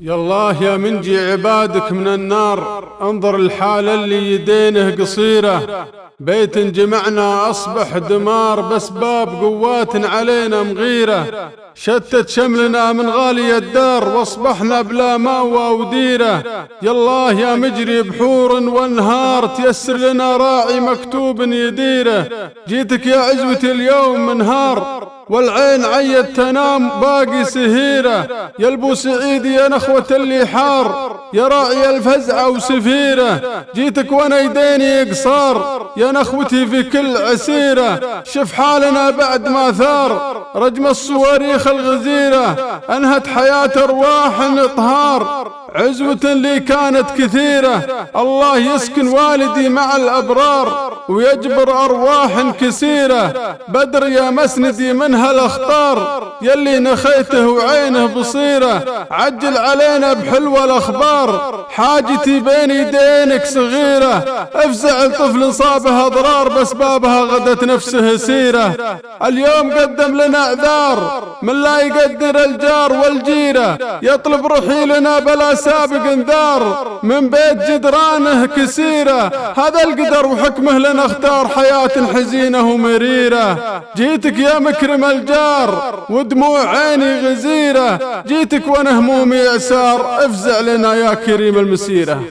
يالله يا منجي عبادك من النار، انظر الحال اللي يدينه قصيرة. بيت جمعنا أصبح دمار بسباب قوات علينا مغيرة. شتت شملنا من غالي الدار واصبحنا بلا مأوى وديرة. يالله يا مجري بحور وانهار، تيسر لنا راعي مكتوب يديره. جيتك يا عزوتي اليوم منهار والعين عيد تنام باقي سهيرة. يا البو سعيد يا نخوة اللي حار، يا راعي الفزعة وسفيرة. جيتك وانا يديني قصار يا نخوتي في كل عسيرة. شف حالنا بعد ما ثار رجم الصواريخ الغزيرة، انهت حياة ارواح اطهار. عزوة اللي كانت كثيرة، الله يسكن والدي مع الأبرار ويجبر أرواح كثيرة. بدر يا مسندي من هالأخطار، يلي نخيته وعينه بصيرة. عجل علينا بحلوة الأخبار، حاجتي بين يدينك صغيرة. افزع الطفل صابها أضرار بسبابها غدت نفسه سيرة. اليوم قدم لنا اعذار من لا يقدر الجار والجيرة، يطلب رحيلنا بلا سابق انذار من بيت جدرانه كسيرة. هذا القدر وحكمه لنا اختار حياة حزينة ومريرة. جيتك يا مكرم الجار ودموع عيني غزيرة، جيتك وانا همومي يسار. افزع لنا يا كريم المسيرة.